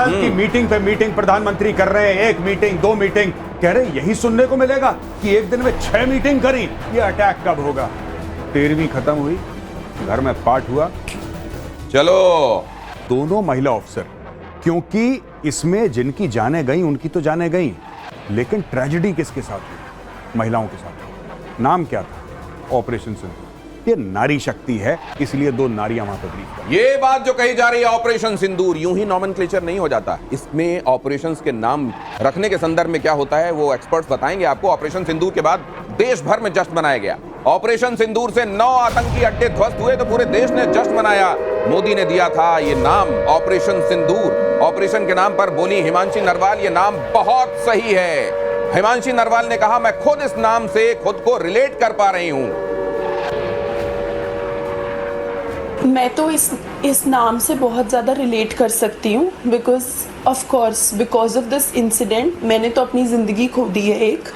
साल की मीटिंग पे मीटिंग प्रधानमंत्री कर रहे हैं, 1 मीटिंग 2 मीटिंग, कह रहे यही सुनने को मिलेगा कि एक दिन में 6 मीटिंग करी। ये अटैक कब होगा? 13वीं खत्म हुई, घर में पाठ हुआ। चलो, दोनों महिला ऑफिसर, क्योंकि इसमें जिनकी जाने गई उनकी तो जाने गई, लेकिन ट्रेजेडी किसके साथ हुई? महिलाओं के साथ। नाम क्या था? ऑपरेशन सिंदूर। ये नारी शक्ति है, इसलिए 2 नारियां वहां पर ब्रीफ कर। ये बात जो कही जा रही है ऑपरेशन सिंदूर, यूं ही नॉमेनक्लेचर नहीं हो जाता। इसमें ऑपरेशंस के नाम रखने के संदर्भ में क्या होता है वो एक्सपर्ट्स बताएंगे आपको। ऑपरेशन सिंदूर के बाद देश भर में जश्न मनाया गया। ऑपरेशन सिंदूर से 9 आतंकी अड्डे ध्वस्त हुए तो पूरे देश ने जश्न मनाया। मोदी ने दिया था ये नाम ऑपरेशन सिंदूर। ऑपरेशन के नाम पर बोली हिमांशी नरवाल, ये नाम बहुत सही है। हिमांशी नरवाल ने कहा, मैं खुद इस नाम से खुद को रिलेट कर पा रही हूं। मैं तो इस नाम से बहुत ज़्यादा रिलेट कर सकती हूँ, बिकॉज ऑफ दिस इंसिडेंट मैंने तो अपनी ज़िंदगी खो दी है एक।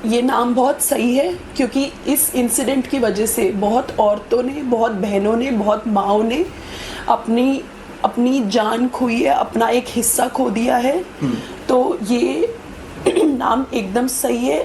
ये नाम बहुत सही है क्योंकि इस इंसिडेंट की वजह से बहुत औरतों ने, बहुत बहनों ने, बहुत माँओं ने अपनी जान खोई है, अपना एक हिस्सा खो दिया है। तो ये नाम एकदम सही है।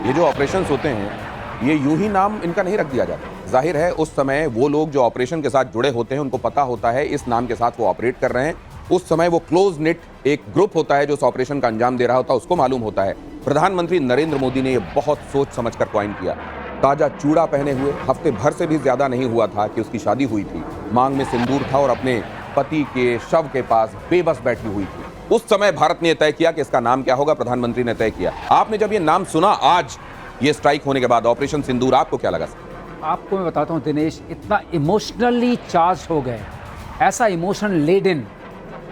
ये जो ऑपरेशंस होते हैं ये यूं ही नाम इनका नहीं रख दिया जाता। जाहिर है उस समय वो लोग जो ऑपरेशन के साथ जुड़े होते हैं उनको पता होता है इस नाम के साथ वो ऑपरेट कर रहे हैं। उस समय वो क्लोज निट एक ग्रुप होता है जो उस ऑपरेशन का अंजाम दे रहा होता है, उसको मालूम होता है। प्रधानमंत्री नरेंद्र मोदी ने ये बहुत सोच समझ कर क्वाइन किया। ताजा चूड़ा पहने हुए, हफ्ते भर से भी ज्यादा नहीं हुआ था कि उसकी शादी हुई थी, मांग में सिंदूर था और अपने पति के शव के पास बेबस बैठी हुई थी। उस समय भारत ने तय किया कि इसका नाम क्या होगा, प्रधानमंत्री ने तय किया। आपने जब ये नाम सुना आज ये स्ट्राइक होने के बाद ऑपरेशन सिंदूर, आपको क्या लगा? आपको मैं बताता हूँ दिनेश, इतना इमोशनली चार्ज हो गए, ऐसा इमोशन लेडन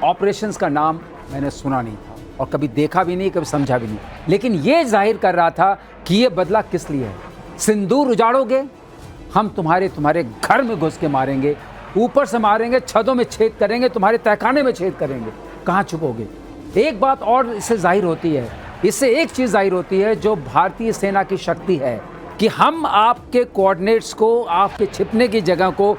ऑपरेशंस का नाम मैंने सुना नहीं था और कभी देखा भी नहीं, कभी समझा भी नहीं। लेकिन ये जाहिर कर रहा था कि ये बदला किस लिए है। सिंदूर उजाड़ोगे, हम तुम्हारे घर में घुस के मारेंगे, ऊपर से मारेंगे, छतों में छेद करेंगे, तुम्हारे तहखाने में छेद करेंगे, कहाँ छुपोगे। एक बात और इससे जाहिर होती है, इससे एक चीज़ जाहिर होती है जो भारतीय सेना की शक्ति है कि हम आपके कोऑर्डिनेट्स को, आपके छिपने की जगह को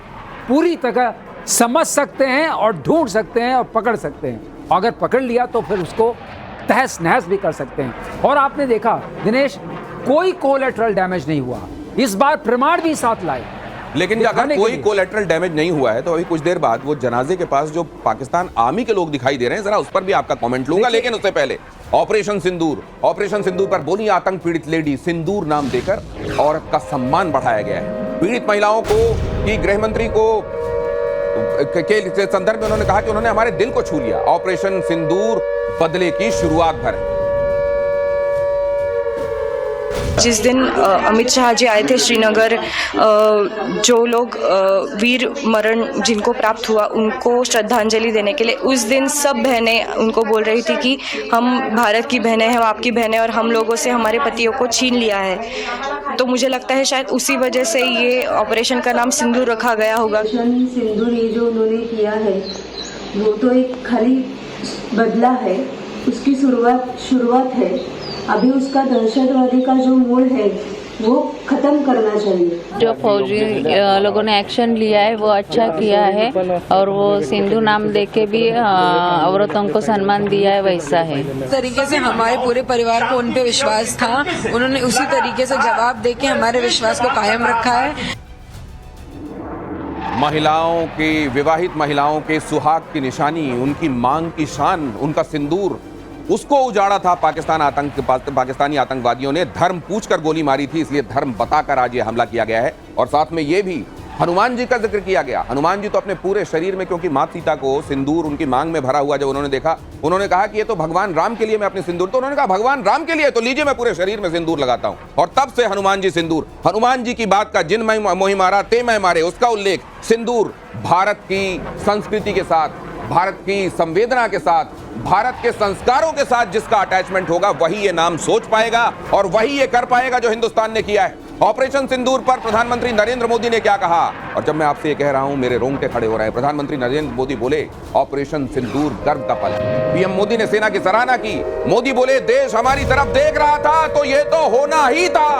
पूरी तरह समझ सकते हैं और ढूंढ सकते हैं और पकड़ सकते हैं। अगर पकड़ लिया तो फिर उसको तहस नहस भी कर सकते हैं। और आपने देखा दिनेश, कोई कोलैटरल डैमेज नहीं हुआ। इस बार प्रमाण भी साथ लाए। लेकिन अगर कोई कोलैटरल डैमेज नहीं हुआ है तो अभी कुछ देर बाद वो जनाजे के पास जो पाकिस्तान आर्मी के लोग दिखाई दे रहे हैं, जरा उस पर भी आपका कमेंट लूंगा। लेकिन उससे पहले ऑपरेशन सिंदूर पर बोली आतंक पीड़ित लेडी, सिंदूर नाम देकर औरत का सम्मान बढ़ाया गया है। पीड़ित महिलाओं को की गृह मंत्री को के संदर्भ में उन्होंने कहा कि उन्होंने हमारे दिल को छू लिया। ऑपरेशन सिंदूर बदले की शुरुआत भर है। जिस दिन अमित शाह जी आए थे श्रीनगर, जो लोग वीर मरण जिनको प्राप्त हुआ उनको श्रद्धांजलि देने के लिए, उस दिन सब बहनें उनको बोल रही थी कि हम भारत की बहनें हैं, हम आपकी बहनें, और हम लोगों से हमारे पतियों को छीन लिया है। तो मुझे लगता है शायद उसी वजह से ये ऑपरेशन का नाम सिंदूर रखा गया होगा। सिंदूर ये जो उन्होंने किया है वो तो एक खाली बदला है, उसकी शुरुआत है। अभी उसका दहशतवादी का जो मूल है वो खत्म करना चाहिए। जो फौजी लोगों ने एक्शन लिया है वो अच्छा किया है और वो सिंदूर नाम देके भी औरतों को सम्मान दिया है, वैसा है। इस तरीके से हमारे पूरे परिवार को उन पे विश्वास था, उन्होंने उसी तरीके से जवाब देके हमारे विश्वास को कायम रखा है। महिलाओं की, विवाहित महिलाओं के सुहाग की निशानी, उनकी मांग की शान, उनका सिंदूर, उसको उजाड़ा था पाकिस्तानी आतंकवादियों ने। धर्म पूछकर गोली मारी थी, इसलिए धर्म बताकर आज ये हमला किया गया है। और साथ में ये भी हनुमान जी का जिक्र किया गया। हनुमान जी तो अपने पूरे शरीर में, क्योंकि माता सीता को सिंदूर उनकी मांग में भरा हुआ जब उन्होंने देखा, उन्होंने कहा कि ये तो भगवान राम के लिए मैं अपने सिंदूर, तो उन्होंने कहा भगवान राम के लिए तो लीजिए मैं पूरे शरीर में सिंदूर लगाता हूं। और तब से हनुमान जी सिंदूर, हनुमान जी की बात का जिन मोहि मारा ते मैं मारे, उसका उल्लेख सिंदूर भारत की संस्कृति के साथ, भारत की संवेदना के साथ, भारत के संस्कारों के साथ जिसका अटैचमेंट होगा वही ये नाम सोच पाएगा और वही ये कर पाएगा जो हिंदुस्तान ने किया है। ऑपरेशन सिंदूर पर प्रधानमंत्री नरेंद्र मोदी ने क्या कहा, और जब मैं आपसे ये कह रहा हूं मेरे रोंगटे खड़े हो रहे हैं। प्रधानमंत्री नरेंद्र मोदी बोले ऑपरेशन सिंदूर गर्व का पल है। पीएम मोदी ने सेना की सराहना की। मोदी बोले देश हमारी तरफ देख रहा था तो ये तो होना ही था,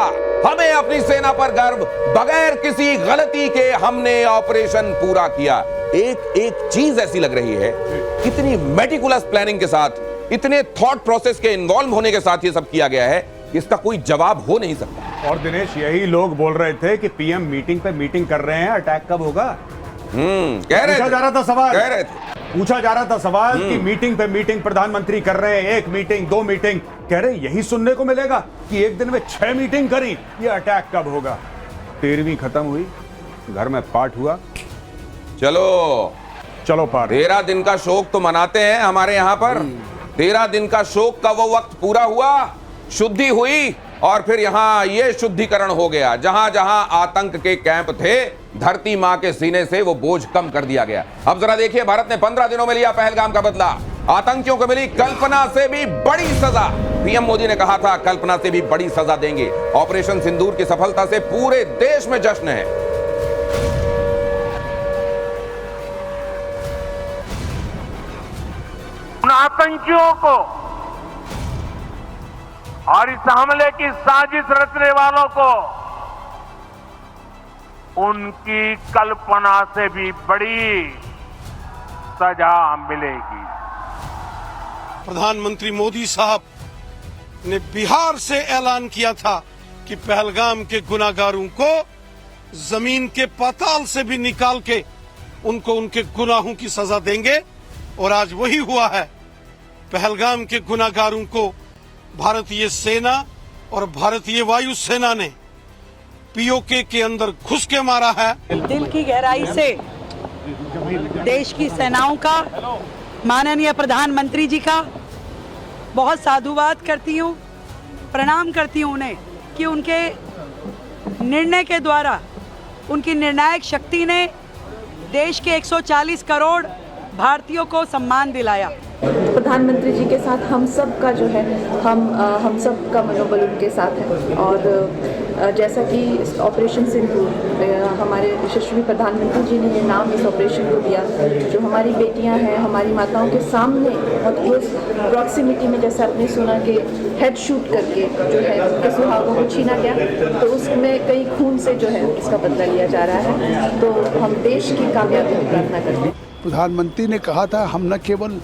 हमें अपनी सेना पर गर्व, बगैर किसी गलती के हमने ऑपरेशन पूरा किया। एक एक चीज ऐसी लग रही है, इतनी मेटिकुलस प्लानिंग के साथ, इतने थॉट प्रोसेस के इन्वॉल्व होने के साथ ये सब किया गया है, इसका कोई जवाब हो नहीं सकता। और दिनेश, यही लोग बोल रहे थे कि पीएम मीटिंग पे मीटिंग कर रहे हैं, अटैक कब होगा? कह रहे पूछा जा रहा था सवाल, कह रहे थे, पूछा जा रहा था सवाल कि मीटिंग पे मीटिंग प्रधानमंत्री कर रहे हैं, एक मीटिंग, दो मीटिंग, कह रहे यही सुनने को मिलेगा कि एक दिन में 6 मीटिंग करी, ये अटैक कब होगा? 13वीं खत्म हुई, घर में पाठ हुआ, चलो पाठ। 13 दिन का शोक तो मनाते हैं हमारे यहाँ पर। 13 दिन का शोक का वो वक्त पूरा हुआ, शुद्धि हुई, और फिर यहाँ ये शुद्धिकरण हो गया। जहां जहां आतंक के कैंप थे, धरती मां के सीने से वो बोझ कम कर दिया गया। अब जरा देखिए, भारत ने 15 दिनों में लिया पहलगाम का बदला। आतंकियों को मिली कल्पना से भी बड़ी सजा। पीएम मोदी ने कहा था, कल्पना से भी बड़ी सजा देंगे। ऑपरेशन सिंदूर की सफलता से पूरे देश में जश्न है। उन आतंकियों को और इस हमले की साजिश रचने वालों को उनकी कल्पना से भी बड़ी सजा मिलेगी। प्रधानमंत्री मोदी साहब ने बिहार से ऐलान किया था कि पहलगाम के गुनाहगारों को जमीन के पाताल से भी निकाल के उनको उनके गुनाहों की सजा देंगे, और आज वही हुआ है। पहलगाम के गुनाहगारों को भारतीय सेना और भारतीय वायुसेना ने पीओके के अंदर घुस के मारा है। दिल की गहराई से देश की सेनाओं का, माननीय प्रधानमंत्री जी का बहुत साधुवाद करती हूँ, प्रणाम करती हूँ उन्हें कि उनके निर्णय के द्वारा, उनकी निर्णायक शक्ति ने देश के 140 करोड़ भारतीयों को सम्मान दिलाया। प्रधानमंत्री जी के साथ हम सब का जो है, हम सब का मनोबल उनके साथ है। और जैसा कि ऑपरेशन सिंदूर, हमारे यशस्वी प्रधानमंत्री जी ने ये नाम इस ऑपरेशन को दिया, जो हमारी बेटियां हैं, हमारी माताओं के सामने और क्लोज प्रॉक्सिमिटी में, जैसा आपने सुना कि हेड शूट करके जो है उनके सुहागों को छीना गया, तो उसमें कई खून से जो है इसका बदला लिया जा रहा है। तो हम देश की कामयाबी की प्रार्थना करते हैं। प्रधानमंत्री ने कहा था, हम न केवल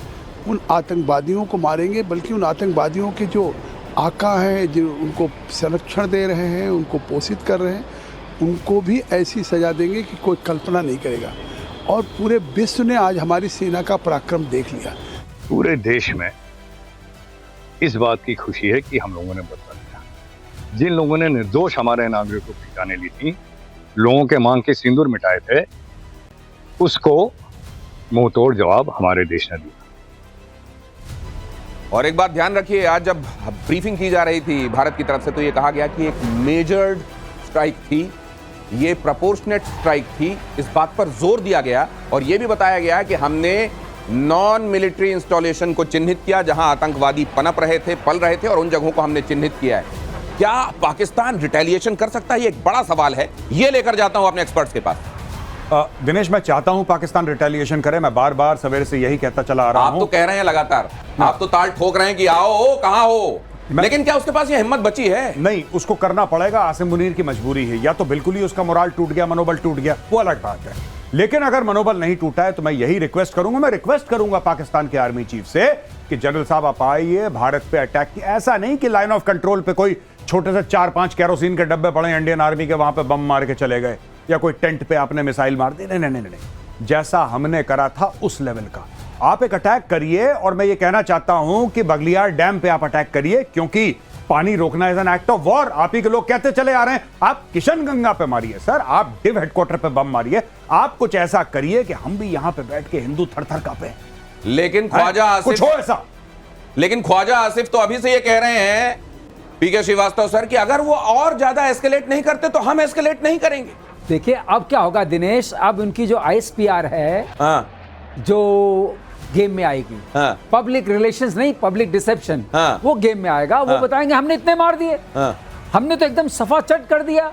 उन आतंकवादियों को मारेंगे, बल्कि उन आतंकवादियों के जो आका हैं, जो उनको संरक्षण दे रहे हैं, उनको पोषित कर रहे हैं, उनको भी ऐसी सजा देंगे कि कोई कल्पना नहीं करेगा। और पूरे विश्व ने आज हमारी सेना का पराक्रम देख लिया। पूरे देश में इस बात की खुशी है कि हम लोगों ने बदला लिया। जिन लोगों ने निर्दोष हमारे नागरिकों की जानें ली थी, लोगों के मांग के सिंदूर मिटाए थे, उसको मुंह तोड़ जवाब हमारे देश ने दिया। और एक बात ध्यान रखिए, आज जब ब्रीफिंग की जा रही थी भारत की तरफ से, तो ये कहा गया कि एक मेजर्ड स्ट्राइक थी, ये प्रोपोर्शनेट स्ट्राइक थी। इस बात पर जोर दिया गया और ये भी बताया गया कि हमने नॉन मिलिट्री इंस्टॉलेशन को चिन्हित किया, जहां आतंकवादी पनप रहे थे, पल रहे थे, और उन जगहों को हमने चिन्हित किया है। क्या पाकिस्तान रिटेलिएशन कर सकता है? ये एक बड़ा सवाल है। ये लेकर जाता हूं अपने एक्सपर्ट्स के पास। दिनेश, मैं चाहता हूं पाकिस्तान रिटेलिएशन करे। मैं बार बार सवेरे से यही कहता चला आ रहा हूं। आप तो कह रहे हैं लगातार, आप तो ताल ठोक रहे हैं कि आओ, कहां हो, लेकिन क्या उसके पास ये हिम्मत बची है? नहीं, उसको करना पड़ेगा। आसिम मुनीर की मजबूरी है, या तो बिल्कुल ही उसका मोराल टूट गया, मनोबल टूट गया, वो अलग बात है। लेकिन अगर मनोबल नहीं टूटा है तो मैं यही रिक्वेस्ट करूंगा, मैं रिक्वेस्ट करूंगा पाकिस्तान के आर्मी चीफ से कि जनरल साहब आप आइए, भारत पे अटैक की। ऐसा नहीं कि लाइन ऑफ कंट्रोल पे कोई छोटे से 4-5 केरोसिन के डब्बे पड़े इंडियन आर्मी के, वहां पे बम मार के चले गए, या कोई टेंट पे आपने मिसाइल मार दी। नहीं नहीं नहीं, जैसा हमने करा था उस लेवल का आप एक अटैक करिए। और मैं ये कहना चाहता हूं कि बगलियार डैम पे आप अटैक करिए, क्योंकि पानी रोकना is an act of war. आप ही के लोग कहते चले आ रहे हैं, आप किशनगंगा पे मारिए सर, आप डिव हेडक्वार्टर पे बम मारिए, आप कुछ ऐसा करिए कि हम भी यहां पे बैठ के हिंदू थर-थर कांपे। लेकिन ख्वाजा आसिफ, कुछ हो ऐसा। लेकिन ख्वाजा आसिफ तो अभी से ये कह रहे हैं, पीके श्रीवास्तव सर, कि अगर वो और ज्यादा एस्केलेट नहीं करते तो हम एस्केलेट नहीं करेंगे। देखिए अब क्या होगा दिनेश, अब उनकी जो ISPR है, जो गेम में आएगी, पब्लिक रिलेशंस नहीं, पब्लिक डिसेप्शन, वो गेम में आएगा। वो बताएंगे हमने इतने मार दिए, हमने तो एकदम सफा चट कर दिया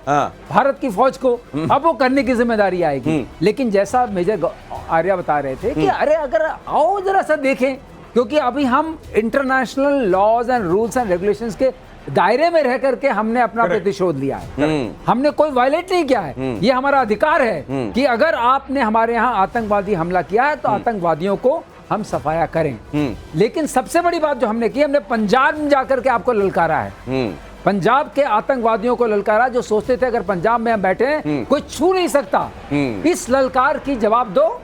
भारत की फौज को, अब वो करने की जिम्मेदारी आएगी। लेकिन जैसा मेजर आर्या बता रहे थे कि अरे अगर आओ जरा सा देखें, क्योंकि अभी हम international laws and rules and regulations के दायरे में रह करके हमने अपना प्रतिशोध लिया है। हमने कोई वायलेट नहीं किया है, ये हमारा अधिकार है कि अगर आपने हमारे यहाँ आतंकवादी हमला किया है तो आतंकवादियों को हम सफाया करें। लेकिन सबसे बड़ी बात जो हमने की, हमने पंजाब में जाकर के आपको ललकारा है, पंजाब के आतंकवादियों को ललकारा जो सोचते थे अगर पंजाब में हम बैठे हैं कोई छू नहीं सकता। इस ललकार की जवाब दो।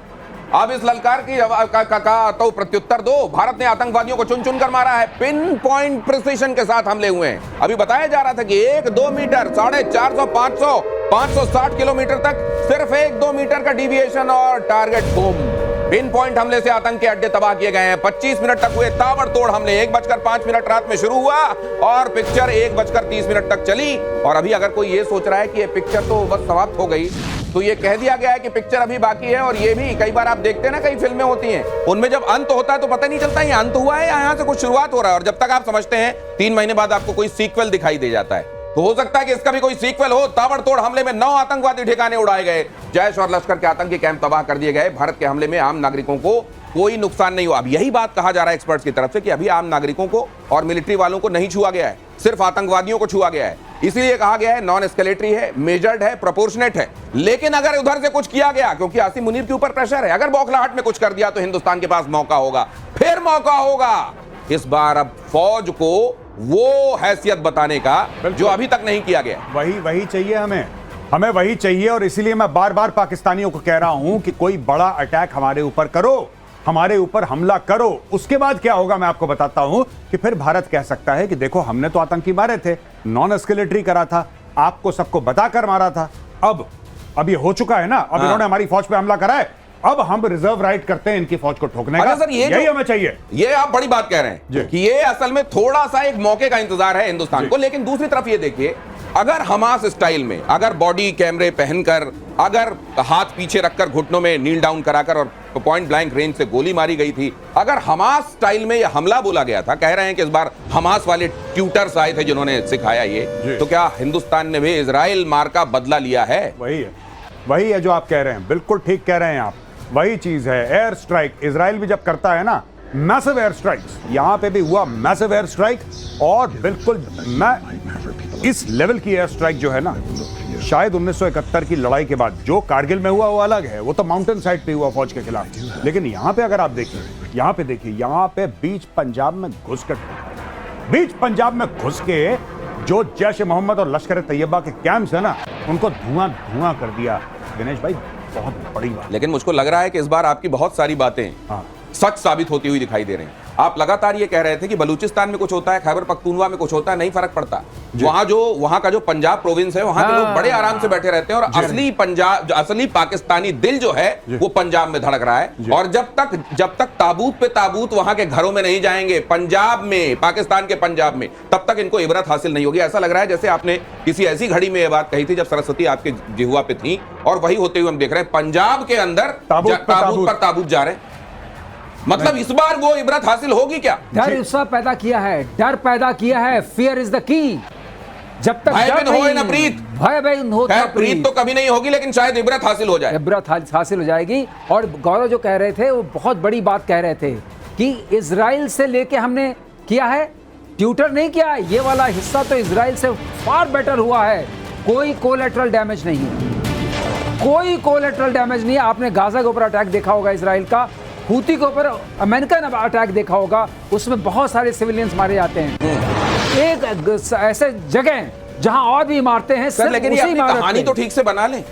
अब इस ललकार की का तो प्रत्युत्तर दो। भारत ने आतंकवादियों को चुन चुन कर मारा है, पिन पॉइंट प्रिसिशन के साथ हमले हुए हैं। अभी बताया जा रहा था कि 1-2 मीटर, 450, 500, 560 किलोमीटर तक सिर्फ 1-2 मीटर का डिविएशन और टारगेट बूम। पिन पॉइंट हमले से आतंक के अड्डे तबाह किए गए हैं। 25 मिनट तक हुए ताबड़तोड़ हमले। 1:05 रात में शुरू हुआ और पिक्चर 1:30 तक चली। और अभी अगर कोई ये सोच रहा है कि ये पिक्चर तो बस समाप्त हो गई, तो ये कह दिया गया है कि पिक्चर अभी बाकी है। और ये भी कई बार आप देखते हैं ना, कई फिल्में होती हैं उनमें जब अंत होता है तो पता नहीं चलता ये अंत हुआ है या यहाँ से कुछ शुरुआत हो रहा है। और जब तक आप समझते हैं 3 महीने बाद आपको कोई सीक्वल दिखाई दे जाता है। तो हो सकता है कि इसका भी कोई सीक्वल हो। ताबड़तोड़ हमले में 9 आतंकवादी ठिकाने उड़ाए गए, जैश और लश्कर के आतंकी कैंप तबाह कर दिए गए। भारत के हमले में आम नागरिकों को कोई नुकसान नहीं हुआ। अब यही बात कहा जा रहा है एक्सपर्ट्स की तरफ से कि अभी आम नागरिकों को और मिलिट्री वालों को नहीं छुआ गया है, सिर्फ आतंकवादियों को छुआ गया है। इसलिए कहा गया है नॉन एस्केलेटरी है, मेजर्ड है, प्रोपोर्शनेट है। लेकिन अगर उधर से कुछ किया गया, क्योंकि आसिम मुनीर के ऊपर प्रेशर है, अगर बौखलाहट में कुछ कर दिया तो हिंदुस्तान के पास मौका होगा, फिर मौका होगा। इस बार अब फौज को वो हैसियत बताने का जो अभी तक नहीं किया गया। वही चाहिए हमें वही चाहिए। और इसीलिए मैं बार बार पाकिस्तानियों को कह रहा हूं कि कोई बड़ा अटैक हमारे ऊपर करो, हमारे ऊपर हमला करो। उसके बाद क्या होगा मैं आपको बताता हूं कि फिर भारत कह सकता है कि देखो हमने तो आतंकी मारे थे, नॉन एस्केलेटरी करा था, आपको सबको बताकर मारा था। अब ये हो चुका है ना, अब इन्होंने हमारी फौज पे हमला करा है, अब हम रिजर्व राइट करते हैं इनकी फौज को ठोकने का। सर यही हमें चाहिए। ये आप बड़ी बात कह रहे हैं कि ये असल में थोड़ा सा एक मौके का इंतजार है हिंदुस्तान को। लेकिन दूसरी तरफ ये देखिए, अगर हमास स्टाइल में, अगर बॉडी कैमरे पहनकर, अगर हाथ पीछे रखकर घुटनों में नील डाउन कराकर और पॉइंट ब्लैंक रेंज से गोली मारी गई थी, अगर हमास स्टाइल में यह हमला बोला गया था, कह रहे हैं कि इस बार हमास वाले ट्यूटर्स आए थे जिन्होंने सिखाया ये, तो क्या हिंदुस्तान ने भी इजराइल मार का बदला लिया है? वही है जो आप कह रहे हैं, बिल्कुल ठीक कह रहे हैं आप। वही चीज है, एयर स्ट्राइक इजराइल भी जब करता है ना, मैसिव एयर स्ट्राइक्स, यहां पे भी हुआ मैसिव एयर स्ट्राइक। और बिल्कुल इस लेवल की एयर स्ट्राइक जो है ना, शायद 1971 की लड़ाई के बाद, जो कारगिल में हुआ वो अलग है, वो तो माउंटेन साइड पे हुआ फौज के खिलाफ। लेकिन यहां पे अगर आप देखिए, यहां पे बीच पंजाब में घुस के जो जैश मोहम्मद और लश्कर तैयबा के कैंप्स है ना, उनको धुआं कर दिया। दिनेश भाई, बहुत बड़ी बात। लेकिन मुझको लग रहा है कि इस बार आपकी बहुत सारी बातें सच साबित होती हुई दिखाई दे रही हैं। आप लगातार ये कह रहे थे कि बलूचिस्तान में कुछ होता है, खैबर पख्तूनवा में कुछ होता है, नहीं फर्क पड़ता। वहां का जो पंजाब प्रोविंस है, वहां के लोग बड़े आराम से बैठे रहते हैं। और असली पाकिस्तानी दिल जो है वो पंजाब में धड़क रहा है। और जब तक ताबूत पे ताबूत वहां के घरों में नहीं जाएंगे, पंजाब में, पाकिस्तान के पंजाब में, तब तक इनको इबरत हासिल नहीं होगी। ऐसा लग रहा है जैसे आपने किसी ऐसी घड़ी में यह बात कही थी जब सरस्वती आपके जिह्वा पे थी, और वही होते हुए हम देख रहे हैं पंजाब के अंदर ताबूत पर ताबूत जा रहे हैं। मतलब इस बार वो इबरत हासिल होगी क्या? डर उसका पैदा किया है, फियर इज द की। जब तक प्रीत तो कभी नहीं होगी, लेकिन शायद इबरत हासिल हो जाए। इबरत हासिल हो जाएगी। और गौरव जो कह रहे थे वो बहुत बड़ी बात कह रहे थे कि इजराइल से लेके हमने किया है, ट्यूटर नहीं किया। ये वाला हिस्सा तो इजराइल से फार बेटर हुआ है। कोई कोलैटरल डैमेज नहीं है, आपने गाजा के ऊपर अटैक देखा होगा इजराइल का, हूती के ऊपर अमेरिकन अटैक देखा होगा, उसमें बहुत सारे सिविलियंस मारे जाते हैं। एक ऐसे जगह जहां और भी मारते हैं सर, लेकिन ये अपनी कहानी तो ठीक से बना लें,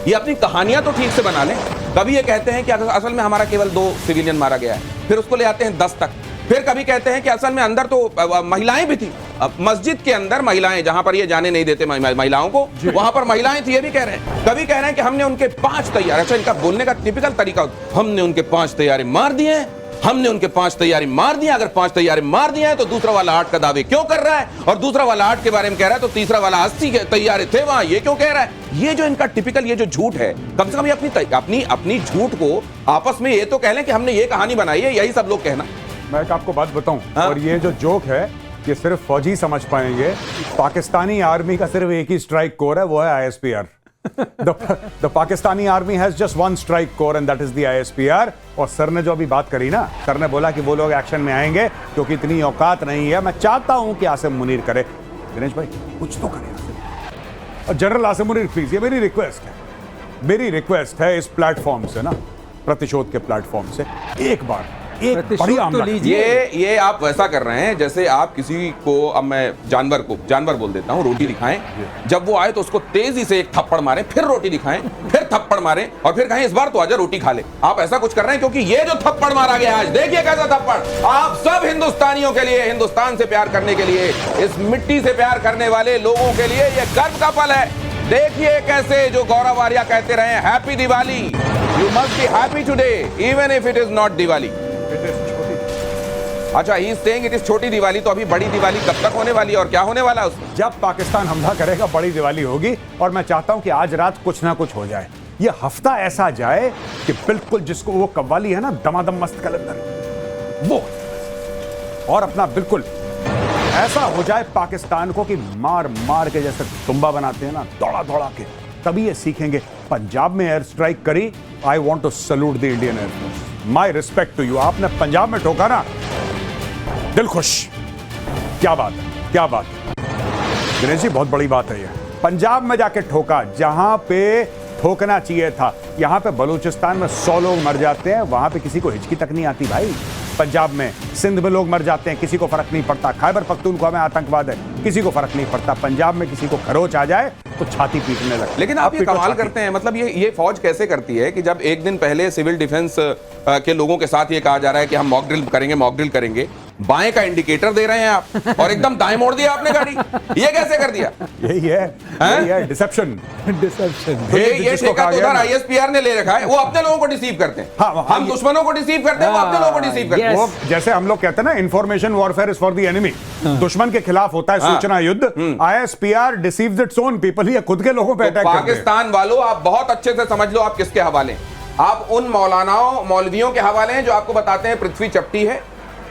ये अपनी कहानियां तो ठीक से बना लें। कभी ये कहते हैं कि असल में हमारा केवल 2 सिविलियन मारा गया है, फिर उसको ले आते हैं 10 तक। फिर कभी कहते हैं कि असल में अंदर तो महिलाएं भी थी, मस्जिद के अंदर महिलाएं, जहां पर ये जाने नहीं देते महिलाओं को, वहां पर महिलाएं थी, ये भी कह रहे हैं। कभी कह रहे हैं कि हमने उनके 5 तैयारी, अच्छा इनका बोलने का टिपिकल तरीका, हमने उनके 5 तैयारी मार दिए हैं, हमने उनके 5 तैयारी मार दिया। अगर 5 तैयारी मार दिया है तो दूसरा वाला 8 का दावे क्यों कर रहा है? और दूसरा वाला 8 के बारे में कह रहा है तो तीसरा वाला 80 के तैयारी थे वहां, ये क्यों कह रहा है? ये जो इनका टिपिकल ये जो झूठ है, कम से कम ये अपनी झूठ को आपस में ये तो कह लें कि हमने ये कहानी बनाई है, यही सब लोग कहना। मैं एक आपको बात बताऊं, और ये जो जोक है ये सिर्फ फौजी समझ पाएंगे। पाकिस्तानी आर्मी का सिर्फ एक ही स्ट्राइक कोर है, वो है ISPR। The Pakistani army has just one strike corps and that is the ISPR। और सर ने जो अभी बात करी ना, सर ने बोला कि वो लोग एक्शन में आएंगे क्योंकि इतनी औकात नहीं है। मैं चाहता हूं कि आसिम मुनीर करे, दिनेश भाई कुछ तो करें आसिम। और जनरल आसिम मुनीर प्लीज, ये मेरी रिक्वेस्ट है इस प्लेटफॉर्म से ना, प्रतिशोध के प्लेटफॉर्म से एक बार एक बड़ी तो लीजिए। ये आप वैसा कर रहे हैं जैसे आप किसी को, अब मैं जानवर बोल देता हूं, रोटी दिखाएं, जब वो आए तो उसको तेजी से एक थप्पड़ मारें, फिर रोटी दिखाएं, फिर थप्पड़ मारें और फिर कहें इस बार तो आजा रोटी खा ले। आप ऐसा कुछ कर रहे हैं क्योंकि ये जो थप्पड़ मारा गया आज, देखिए कैसा थप्पड़। आप सब हिंदुस्तानियों के लिए, हिंदुस्तान से प्यार करने के लिए, इस मिट्टी से प्यार करने वाले लोगों के लिए ये गर्व का पल है। देखिए कैसे जो गौरव आर्या कहते रहे happy Diwali, you must be happy today even if it is not Diwali. अच्छा, he is saying it is Chhoti Diwali, तो अभी बड़ी दिवाली कब तक होने वाली है और क्या होने वाला है उसमें? जब पाकिस्तान हमला करेगा बड़ी दिवाली होगी, और मैं चाहता हूं कि आज रात कुछ ना कुछ हो जाए, ये हफ्ता ऐसा जाए कि बिल्कुल जिसको वो कव्वाली है ना, दमादम मस्त कलंदर, वो और अपना बिल्कुल ऐसा हो जाए पाकिस्तान को कि मार मार के जैसे तुम्बा बनाते हैं ना, दौड़ा दौड़ा के, तभी ये सीखेंगे। पंजाब में एयर स्ट्राइक करी, I want to salute the Indian air force, my respect to you. आपने पंजाब में ठोका ना, दिल खुश, क्या बात है, क्या बात है दिनेश जी, बहुत बड़ी बात है ये। पंजाब में जाके ठोका जहां पे ठोकना चाहिए था। यहां पे बलूचिस्तान में 100 लोग मर जाते हैं, वहां पे किसी को हिचकी तक नहीं आती भाई। पंजाब में, सिंध में लोग मर जाते हैं, किसी को फर्क नहीं पड़ता। खैबर पख्तूनख्वा में आतंकवाद है, किसी को फर्क नहीं पड़ता। पंजाब में किसी को खरोच आ जाए तो छाती पीटने लगती है। लेकिन आप ये कमाल करते हैं, मतलब ये फौज कैसे करती है कि जब एक दिन पहले सिविल डिफेंस के लोगों के साथ ये कहा जा रहा है कि हम मॉक ड्रिल करेंगे, बाएं का इंडिकेटर दे रहे हैं आप और एकदम दाएं मोड़ दिया आपने गाड़ी। ये कैसे कर दिया? यही है डिसेप्शन। ये ठेका तो उधर ISPR ने ले रखा है, वो अपने लोगों को डिसीव करते हैं। हम दुश्मनों को डिसीव करते हैं, वो अपने लोगों को डिसीव करते हैं। वो जैसे हम लोग कहते हैं ना, information warfare is for the enemy, दुश्मन के खिलाफ होता है सूचना युद्ध। ISPR deceives its own people, ये खुद के लोगों पे अटैक करते हैं। पाकिस्तान वालों, आप बहुत अच्छे से समझ लो आप किसके हवाले हैं। आप उन मौलानाओं मौलवियों के हवाले हैं जो आपको बताते हैं पृथ्वी चपटी है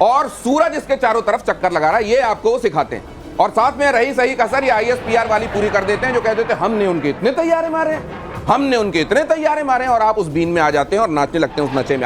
और सूरज इसके चारों तरफ चक्कर लगा रहा है, ये आपको सिखाते हैं। और साथ में रही सही कसर ये ISPR वाली पूरी कर देते हैं, जो कह देते हैं हमने उनके इतने तैयारे मारे हैं, हमने उनके इतने तैयारे मारे हैं, और आप उस बीन में आ जाते हैं और नाचने लगते हैं उस नशे में।